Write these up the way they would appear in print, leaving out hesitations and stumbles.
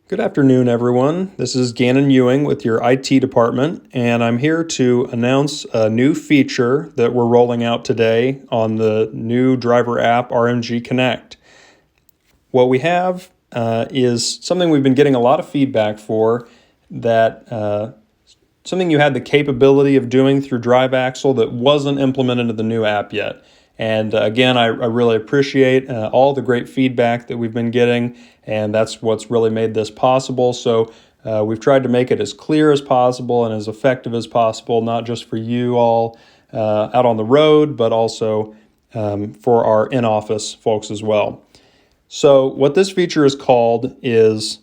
Good afternoon, everyone. This is Gannon Ewing with your IT department, and I'm here to announce a new feature that we're rolling out today on the new driver app, RMGconnect. What we have is something we've been getting a lot of feedback for, that something you had the capability of doing through Drive Axle that wasn't implemented in the new app yet. And again, I really appreciate all the great feedback that we've been getting, and that's what's really made this possible. So we've tried to make it as clear as possible and as effective as possible, not just for you all out on the road, but also for our in-office folks as well. So what this feature is called is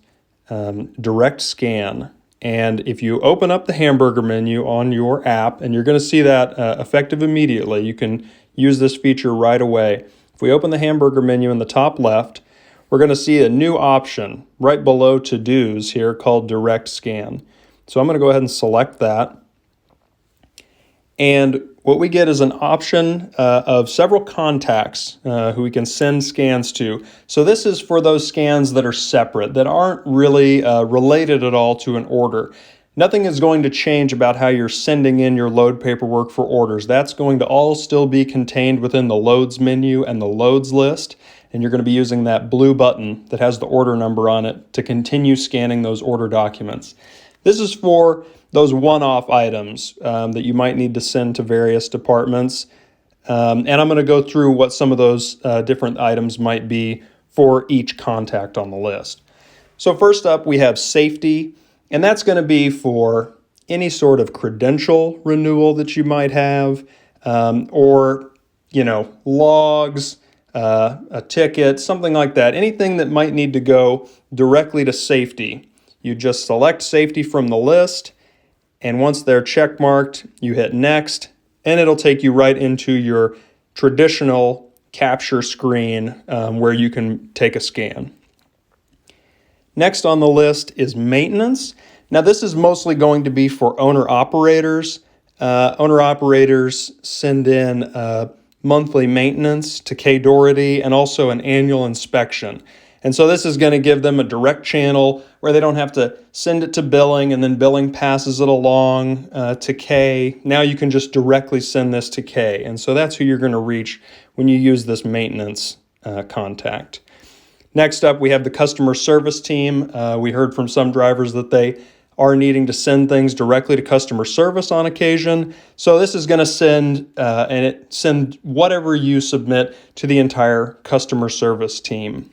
Direct Scan. And if you open up the hamburger menu on your app, and you're going to see that effective immediately, you can use this feature right away. If we open the hamburger menu in the top left, we're going to see a new option right below to-dos here called Direct Scan. So I'm going to go ahead and select that. And what we get is an option of several contacts who we can send scans to. So this is for those scans that are separate, that aren't really related at all to an order. Nothing is going to change about how you're sending in your load paperwork for orders. That's going to all still be contained within the loads menu and the loads list. And you're going to be using that blue button that has the order number on it to continue scanning those order documents. This is for those one-off items that you might need to send to various departments. And I'm going to go through what some of those different items might be for each contact on the list. So first up, we have safety, and that's going to be for any sort of credential renewal that you might have, or, logs, a ticket, something like that. Anything that might need to go directly to safety. You just select safety from the list, and once they're check marked, you hit next, and it'll take you right into your traditional capture screen where you can take a scan. Next on the list is maintenance. Now this is mostly going to be for owner-operators. Owner-operators send in monthly maintenance to K Doherty and also an annual inspection. And so this is going to give them a direct channel where they don't have to send it to billing and then billing passes it along to K. Now you can just directly send this to K. And so that's who you're going to reach when you use this maintenance contact. Next up, we have the customer service team. We heard from some drivers that they are needing to send things directly to customer service on occasion. So this is going to send whatever you submit to the entire customer service team.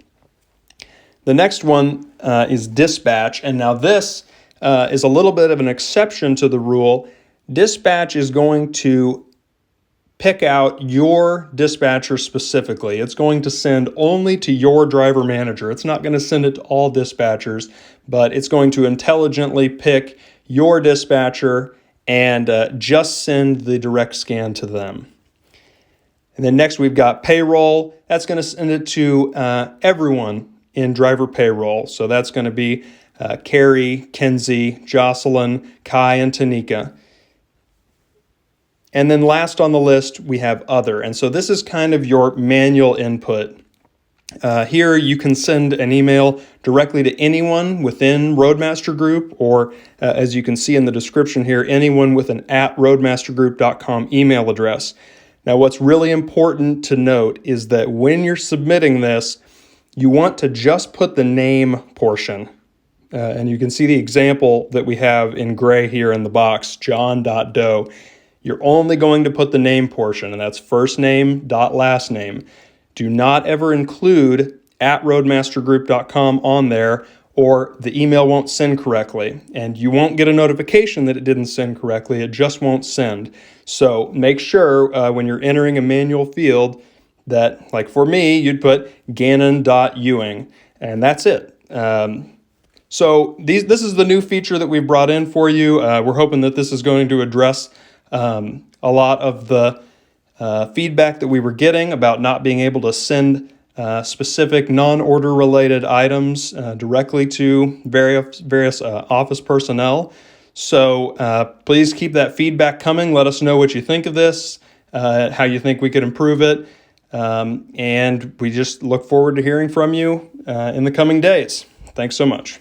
The next one is dispatch, and now this is a little bit of an exception to the rule. Dispatch is going to pick out your dispatcher specifically. It's going to send only to your driver manager. It's not going to send it to all dispatchers, but it's going to intelligently pick your dispatcher and just send the direct scan to them. And then next we've got payroll. That's going to send it to everyone in driver payroll. So that's going to be Carrie, Kenzie, Jocelyn, Kai, and Tanika. And then last on the list, we have other. And so this is kind of your manual input. Here you can send an email directly to anyone within Roadmaster Group, or as you can see in the description here, anyone with an @roadmastergroup.com email address. Now what's really important to note is that when you're submitting this, you want to just put the name portion. And you can see the example that we have in gray here in the box, john.doe. You're only going to put the name portion, and that's first name dot last name. Do not ever include @roadmastergroup.com on there, or the email won't send correctly. And you won't get a notification that it didn't send correctly. It just won't send. So make sure when you're entering a manual field that, like for me, you'd put gannon.ewing, and that's it. So this is the new feature that we brought in for you. We're hoping that this is going to address a lot of the feedback that we were getting about not being able to send specific non-order related items directly to various office personnel. So please keep that feedback coming. Let us know what you think of this, how you think we could improve it. And we just look forward to hearing from you in the coming days. Thanks so much.